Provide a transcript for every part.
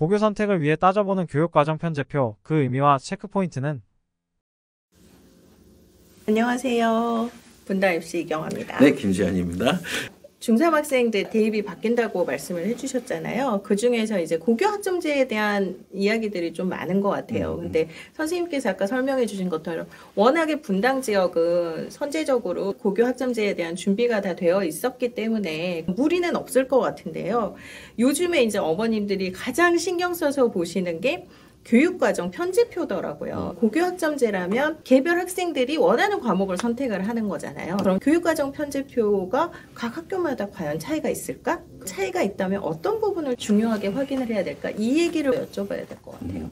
고교 선택을 위해 따져보는 교육과정 편제표, 그 의미와 체크포인트는? 안녕하세요. 분당 FC 이경화입니다. 네, 김지현입니다. 중3 학생들 대입이 바뀐다고 말씀을 해주셨잖아요. 그 중에서 이제 고교 학점제에 대한 이야기들이 좀 많은 것 같아요. 근데 선생님께서 아까 설명해 주신 것처럼 워낙에 분당 지역은 선제적으로 고교 학점제에 대한 준비가 다 되어 있었기 때문에 무리는 없을 것 같은데요. 요즘에 이제 어머님들이 가장 신경 써서 보시는 게 교육과정 편제표더라고요. 고교학점제라면 개별 학생들이 원하는 과목을 선택을 하는 거잖아요. 그럼 교육과정 편제표가 각 학교마다 과연 차이가 있을까? 차이가 있다면 어떤 부분을 중요하게 확인을 해야 될까? 이 얘기를 여쭤봐야 될 것 같아요.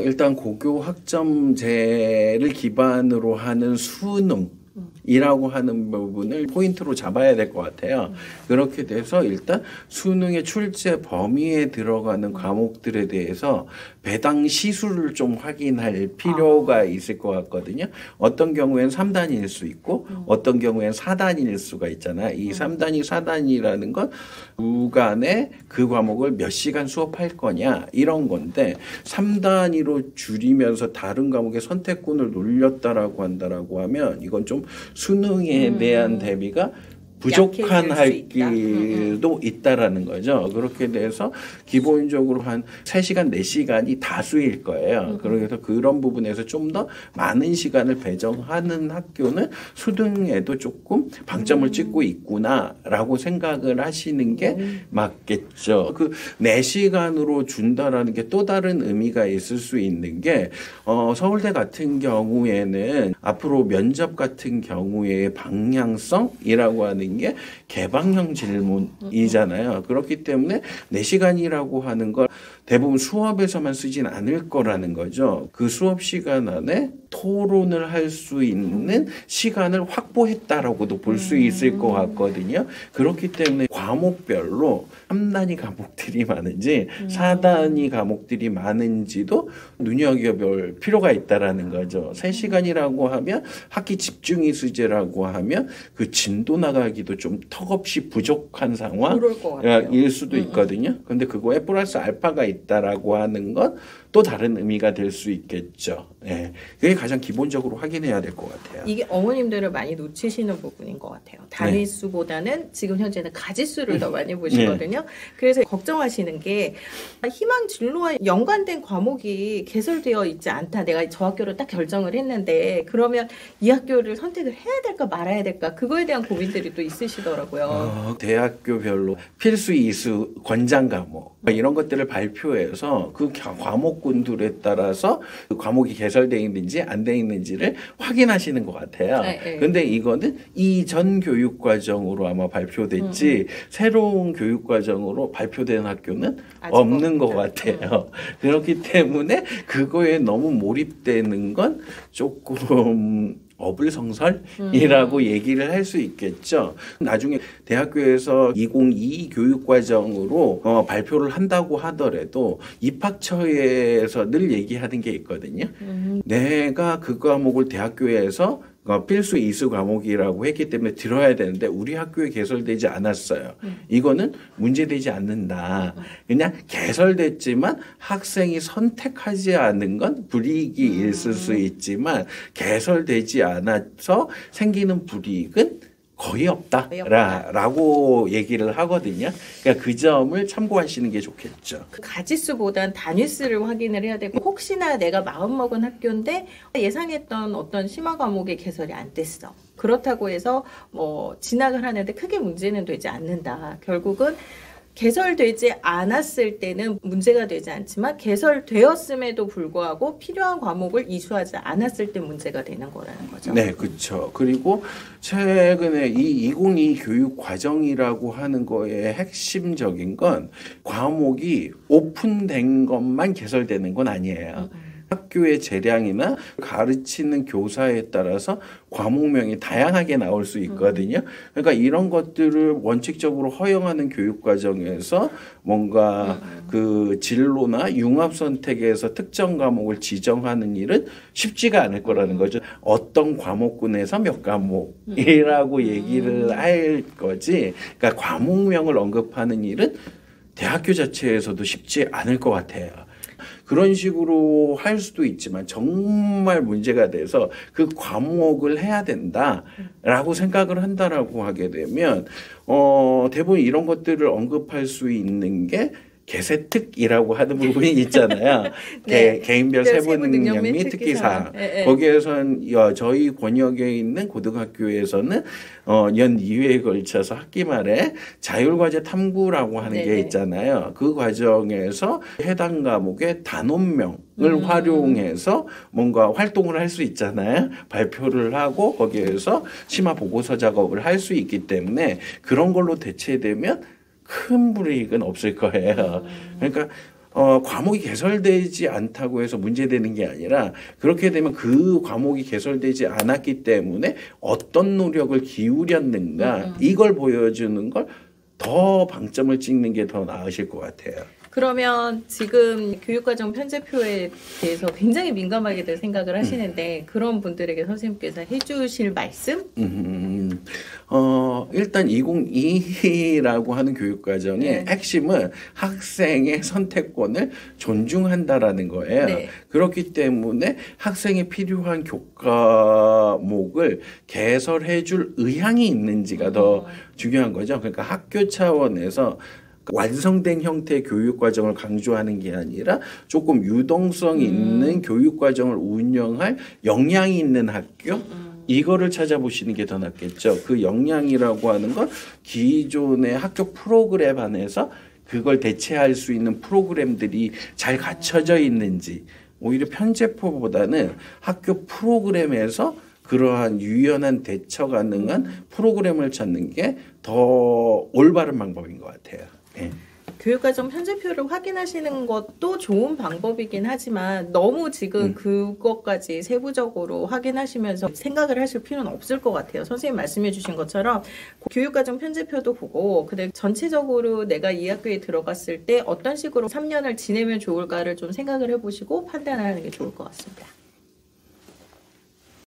일단 고교 학점제를 기반으로 하는 수능이라고 하는 부분을 포인트로 잡아야 될 것 같아요. 그렇게 돼서 일단 수능의 출제 범위에 들어가는 과목들에 대해서 배당 시수를 좀 확인할 필요가 있을 것 같거든요. 어떤 경우에는 3단일 수 있고 어떤 경우에는 4단일 수가 있잖아요. 이 3단위, 4단이라는 건 주간에 그 과목을 몇 시간 수업할 거냐 이런 건데 3단위로 줄이면서 다른 과목의 선택권을 놀렸다라고 한다라고 하면 이건 좀 수능에 대한 대비가 부족한 학기도 있다라는 거죠. 그렇게 돼서 기본적으로 한 3시간, 4시간이 다수일 거예요. 그래서 그런 부분에서 좀 더 많은 시간을 배정하는 학교는 수능에도 조금 방점을 찍고 있구나라고 생각을 하시는 게 맞겠죠. 그 4시간으로 준다라는 게 또 다른 의미가 있을 수 있는 게 서울대 같은 경우에는 앞으로 면접 같은 경우에 방향성이라고 하는 게 개방형 질문이잖아요. 그렇기 때문에 4시간이라고 하는 걸 대부분 수업에서만 쓰진 않을 거라는 거죠. 그 수업 시간 안에 토론을 할 수 있는 시간을 확보했다라고도 볼 수 있을 것 같거든요. 그렇기 때문에 과목별로 3단위 과목들이 많은지 4단위 과목들이 많은지도 눈여겨볼 필요가 있다라는 거죠. 3시간이라고 하면 학기 집중이 수제라고 하면 그 진도 나가기도 좀 턱없이 부족한 상황일 수도 있거든요. 근데 그거에 플러스 알파가 있다라고 하는 건 또 다른 의미가 될 수 있겠죠. 네. 그게 가장 기본적으로 확인해야 될 것 같아요. 이게 어머님들을 많이 놓치시는 부분인 것 같아요. 단위수보다는 지금 현재는 가지수를 더 많이 보시거든요. 그래서 걱정하시는 게 희망 진로와 연관된 과목이 개설되어 있지 않다. 내가 저 학교로 딱 결정을 했는데 그러면 이 학교를 선택을 해야 될까 말아야 될까 그거에 대한 고민들이 또 있으시더라고요. 대학교별로 필수 이수 권장 과목 이런 것들을 발표해서 그 과목군들에 따라서 그 과목이 개설되어 있는지 안 되어 있는지를 확인하시는 것 같아요. 근데 이거는 이전 교육과정으로 아마 발표됐지 새로운 교육과정으로 발표된 학교는 없는 것 같아요. 그렇기 때문에 그거에 너무 몰입되는 건 조금 어불성설이라고 얘기를 할 수 있겠죠. 나중에 대학교에서 2022 교육과정으로 발표를 한다고 하더라도 입학처에서 늘 얘기하는 게 있거든요. 내가 그 과목을 대학교에서 필수 이수 과목이라고 했기 때문에 들어야 되는데 우리 학교에 개설되지 않았어요. 이거는 문제되지 않는다. 그냥 개설됐지만 학생이 선택하지 않은 건 불이익이 있을 수 있지만 개설되지 않아서 생기는 불이익은 거의 없다라고 얘기를 하거든요. 그러니까 그 점을 참고하시는 게 좋겠죠. 그 가지수보단 단위수를 확인을 해야 되고 혹시나 내가 마음먹은 학교인데 예상했던 어떤 심화 과목의 개설이 안 됐어. 그렇다고 해서 뭐 진학을 하는데 크게 문제는 되지 않는다. 결국은 개설되지 않았을 때는 문제가 되지 않지만 개설되었음에도 불구하고 필요한 과목을 이수하지 않았을 때 문제가 되는 거라는 거죠. 네, 그렇죠. 그리고 최근에 이 2022 교육 과정이라고 하는 거의 핵심적인 건 과목이 오픈된 것만 개설되는 건 아니에요. 학교의 재량이나 가르치는 교사에 따라서 과목명이 다양하게 나올 수 있거든요. 그러니까 이런 것들을 원칙적으로 허용하는 교육 과정에서 뭔가 그 진로나 융합 선택에서 특정 과목을 지정하는 일은 쉽지가 않을 거라는 거죠. 어떤 과목군에서 몇 과목이라고 얘기를 할 거지. 그러니까 과목명을 언급하는 일은 대학교 자체에서도 쉽지 않을 것 같아요. 그런 식으로 할 수도 있지만 정말 문제가 돼서 그 과목을 해야 된다라고 생각을 한다라고 하게 되면 대부분 이런 것들을 언급할 수 있는 게 개세특이라고 하는 부분이 있잖아요. 네. 개인별 세부 능력 및 특기사. 네. 거기에선 저희 권역에 있는 고등학교에서는 연 2회에 걸쳐서 학기 말에 자율과제 탐구라고 하는 게 네네. 있잖아요. 그 과정에서 해당 과목의 단원명을 활용해서 뭔가 활동을 할 수 있잖아요. 발표를 하고 거기에서 심화 보고서 작업을 할 수 있기 때문에 그런 걸로 대체되면 큰 불이익은 없을 거예요. 그러니까 과목이 개설되지 않다고 해서 문제되는 게 아니라 그렇게 되면 그 과목이 개설되지 않았기 때문에 어떤 노력을 기울였는가 이걸 보여주는 걸 더 방점을 찍는 게 더 나으실 것 같아요. 그러면 지금 교육과정 편제표에 대해서 굉장히 민감하게들 생각을 하시는데 그런 분들에게 선생님께서 해주실 말씀? 일단 2022라고 하는 교육과정의 네. 핵심은 학생의 선택권을 존중한다라는 거예요. 네. 그렇기 때문에 학생이 필요한 교과목을 개설해 줄 의향이 있는지가 더 중요한 거죠. 그러니까 학교 차원에서 완성된 형태의 교육과정을 강조하는 게 아니라 조금 유동성 있는 교육과정을 운영할 역량이 있는 학교 이거를 찾아보시는 게 더 낫겠죠. 그 역량이라고 하는 건 기존의 학교 프로그램 안에서 그걸 대체할 수 있는 프로그램들이 잘 갖춰져 있는지 오히려 편제표보다는 학교 프로그램에서 그러한 유연한 대처 가능한 프로그램을 찾는 게 더 올바른 방법인 것 같아요. 네. 교육과정 편제표를 확인하시는 것도 좋은 방법이긴 하지만 너무 지금 그것까지 세부적으로 확인하시면서 생각을 하실 필요는 없을 것 같아요. 선생님 말씀해 주신 것처럼 교육과정 편제표도 보고 근데 전체적으로 내가 이 학교에 들어갔을 때 어떤 식으로 3년을 지내면 좋을까를 좀 생각을 해보시고 판단을 하는 게 좋을 것 같습니다.